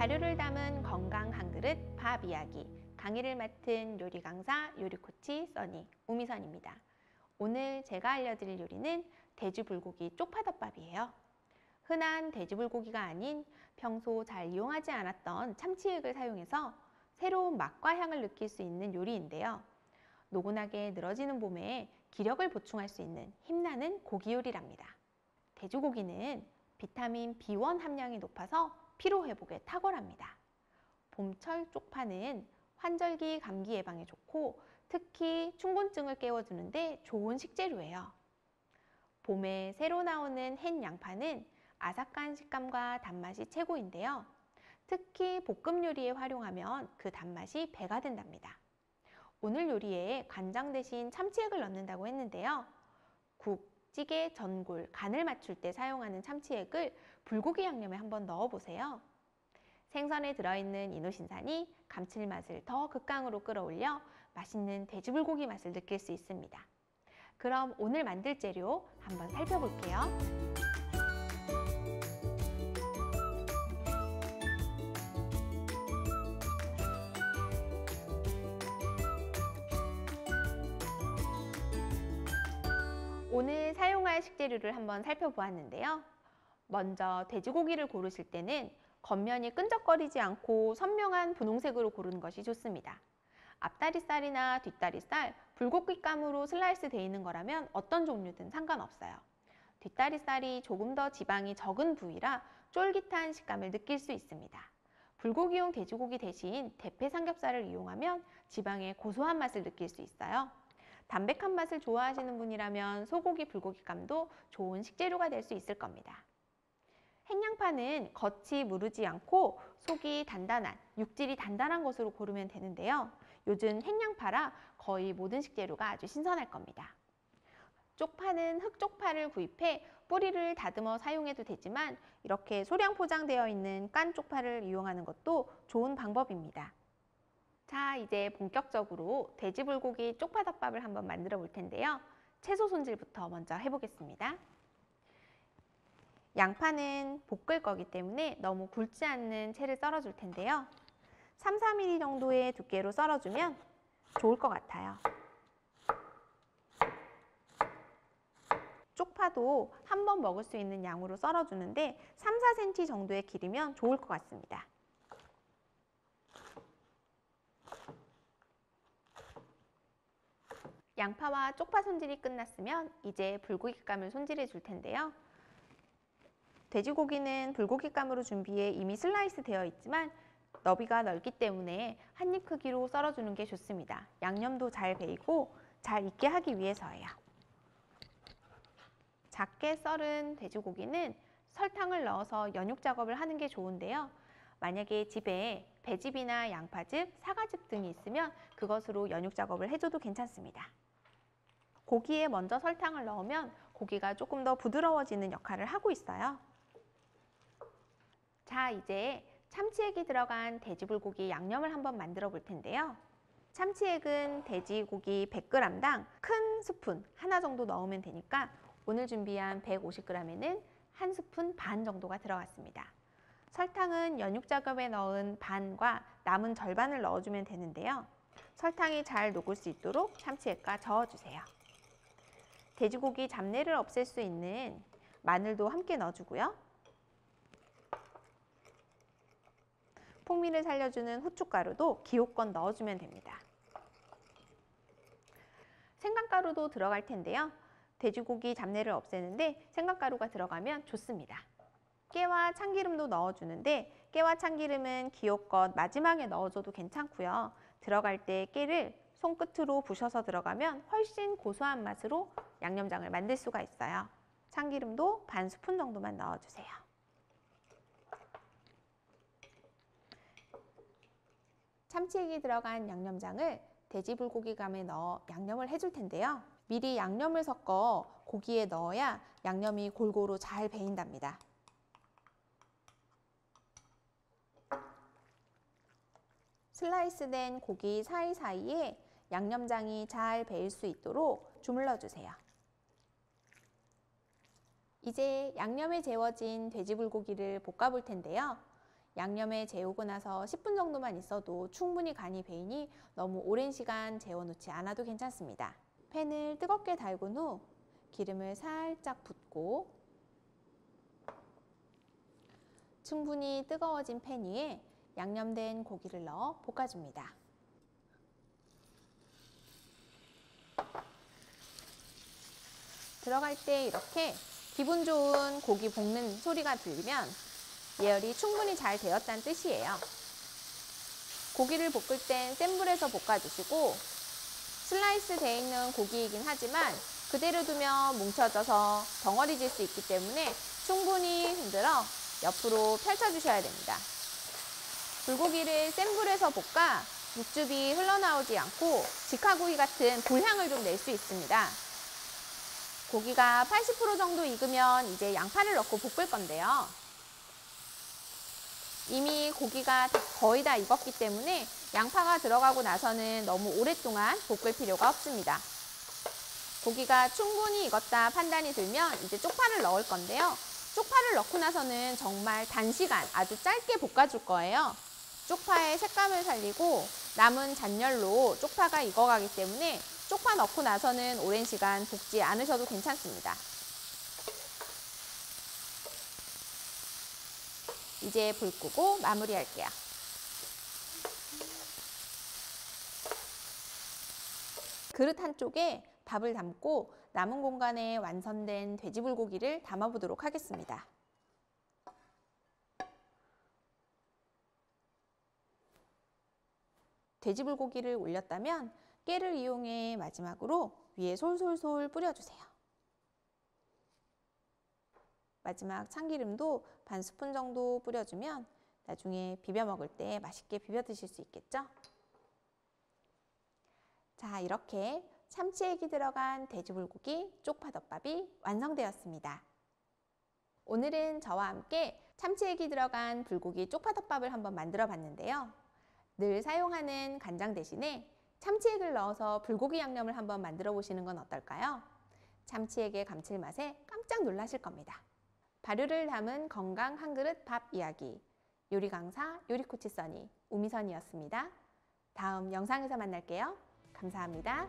발효를 담은 건강 한 그릇 밥 이야기, 강의를 맡은 요리 강사 요리코치 써니 우미선입니다. 오늘 제가 알려드릴 요리는 돼지불고기 쪽파덮밥이에요. 흔한 돼지불고기가 아닌 평소 잘 이용하지 않았던 참치액을 사용해서 새로운 맛과 향을 느낄 수 있는 요리인데요. 노곤하게 늘어지는 봄에 기력을 보충할 수 있는 힘나는 고기 요리랍니다. 돼지고기는 비타민 B1 함량이 높아서 피로회복에 탁월합니다. 봄철 쪽파는 환절기 감기 예방에 좋고 특히 춘곤증을 깨워주는데 좋은 식재료예요. 봄에 새로 나오는 햇 양파는 아삭한 식감과 단맛이 최고인데요. 특히 볶음 요리에 활용하면 그 단맛이 배가 된답니다. 오늘 요리에 간장 대신 참치액을 넣는다고 했는데요. 국, 찌개, 전골, 간을 맞출 때 사용하는 참치액을 불고기 양념에 한번 넣어보세요. 생선에 들어있는 이노신산이 감칠맛을 더 극강으로 끌어올려 맛있는 돼지불고기 맛을 느낄 수 있습니다. 그럼 오늘 만들 재료 한번 살펴볼게요. 오늘 사용할 식재료를 한번 살펴보았는데요. 먼저 돼지고기를 고르실 때는 겉면이 끈적거리지 않고 선명한 분홍색으로 고르는 것이 좋습니다. 앞다리살이나 뒷다리살, 불고기감으로 슬라이스 되어 있는 거라면 어떤 종류든 상관없어요. 뒷다리살이 조금 더 지방이 적은 부위라 쫄깃한 식감을 느낄 수 있습니다. 불고기용 돼지고기 대신 대패 삼겹살을 이용하면 지방의 고소한 맛을 느낄 수 있어요. 담백한 맛을 좋아하시는 분이라면 소고기, 불고기감도 좋은 식재료가 될 수 있을 겁니다. 햇양파는 겉이 무르지 않고 속이 단단한, 육질이 단단한 것으로 고르면 되는데요. 요즘 햇양파라 거의 모든 식재료가 아주 신선할 겁니다. 쪽파는 흑쪽파를 구입해 뿌리를 다듬어 사용해도 되지만 이렇게 소량 포장되어 있는 깐 쪽파를 이용하는 것도 좋은 방법입니다. 자, 이제 본격적으로 돼지불고기 쪽파덮밥을 한번 만들어 볼 텐데요. 채소 손질부터 먼저 해보겠습니다. 양파는 볶을 거기 때문에 너무 굵지 않는 채를 썰어줄 텐데요. 3-4mm 정도의 두께로 썰어주면 좋을 것 같아요. 쪽파도 한 번 먹을 수 있는 양으로 썰어주는데 3-4cm 정도의 길이면 좋을 것 같습니다. 양파와 쪽파 손질이 끝났으면 이제 불고기감을 손질해 줄 텐데요. 돼지고기는 불고기감으로 준비해 이미 슬라이스 되어 있지만 너비가 넓기 때문에 한입 크기로 썰어주는 게 좋습니다. 양념도 잘 배이고 잘 익게 하기 위해서예요. 작게 썰은 돼지고기는 설탕을 넣어서 연육 작업을 하는 게 좋은데요. 만약에 집에 배즙이나 양파즙, 사과즙 등이 있으면 그것으로 연육 작업을 해줘도 괜찮습니다. 고기에 먼저 설탕을 넣으면 고기가 조금 더 부드러워지는 역할을 하고 있어요. 자, 이제 참치액이 들어간 돼지불고기 양념을 한번 만들어 볼 텐데요. 참치액은 돼지고기 100g당 큰 스푼 하나 정도 넣으면 되니까 오늘 준비한 150g에는 한 스푼 반 정도가 들어갔습니다. 설탕은 연육 작업에 넣은 반과 남은 절반을 넣어주면 되는데요. 설탕이 잘 녹을 수 있도록 참치액과 저어주세요. 돼지고기 잡내를 없앨 수 있는 마늘도 함께 넣어주고요. 풍미를 살려주는 후춧가루도 기호껏 넣어주면 됩니다. 생강가루도 들어갈 텐데요. 돼지고기 잡내를 없애는데 생강가루가 들어가면 좋습니다. 깨와 참기름도 넣어주는데 깨와 참기름은 기호껏 마지막에 넣어줘도 괜찮고요. 들어갈 때 깨를 손끝으로 부셔서 들어가면 훨씬 고소한 맛으로 양념장을 만들 수가 있어요. 참기름도 반 스푼 정도만 넣어주세요. 참치액이 들어간 양념장을 돼지불고기감에 넣어 양념을 해줄 텐데요. 미리 양념을 섞어 고기에 넣어야 양념이 골고루 잘 배인답니다. 슬라이스된 고기 사이사이에 양념장이 잘 배일 수 있도록 주물러 주세요. 이제 양념에 재워진 돼지불고기를 볶아 볼 텐데요. 양념에 재우고 나서 10분 정도만 있어도 충분히 간이 배이니 너무 오랜 시간 재워놓지 않아도 괜찮습니다. 팬을 뜨겁게 달군 후 기름을 살짝 붓고 충분히 뜨거워진 팬 위에 양념된 고기를 넣어 볶아줍니다. 들어갈 때 이렇게 기분 좋은 고기 볶는 소리가 들리면 예열이 충분히 잘 되었다는 뜻이에요. 고기를 볶을 땐 센 불에서 볶아주시고 슬라이스 되어 있는 고기이긴 하지만 그대로 두면 뭉쳐져서 덩어리질 수 있기 때문에 충분히 흔들어 옆으로 펼쳐주셔야 됩니다. 불고기를 센 불에서 볶아 육즙이 흘러나오지 않고 직화구이 같은 불향을 좀 낼 수 있습니다. 고기가 80% 정도 익으면 이제 양파를 넣고 볶을 건데요. 이미 고기가 거의 다 익었기 때문에 양파가 들어가고 나서는 너무 오랫동안 볶을 필요가 없습니다. 고기가 충분히 익었다 판단이 들면 이제 쪽파를 넣을 건데요. 쪽파를 넣고 나서는 정말 단시간 아주 짧게 볶아줄 거예요. 쪽파의 색감을 살리고 남은 잔열로 쪽파가 익어가기 때문에 쪽파 넣고 나서는 오랜 시간 볶지 않으셔도 괜찮습니다. 이제 불 끄고 마무리할게요. 그릇 한쪽에 밥을 담고 남은 공간에 완성된 돼지불고기를 담아보도록 하겠습니다. 돼지불고기를 올렸다면 깨를 이용해 마지막으로 위에 솔솔솔 뿌려주세요. 마지막 참기름도 반 스푼 정도 뿌려주면 나중에 비벼 먹을 때 맛있게 비벼 드실 수 있겠죠? 자, 이렇게 참치액이 들어간 돼지불고기 쪽파덮밥이 완성되었습니다. 오늘은 저와 함께 참치액이 들어간 불고기 쪽파덮밥을 한번 만들어 봤는데요. 늘 사용하는 간장 대신에 참치액을 넣어서 불고기 양념을 한번 만들어 보시는 건 어떨까요? 참치액의 감칠맛에 깜짝 놀라실 겁니다. 발효를 담은 건강 한 그릇 밥 이야기, 요리 강사 요리코치 써니 우미선이었습니다. 다음 영상에서 만날게요. 감사합니다.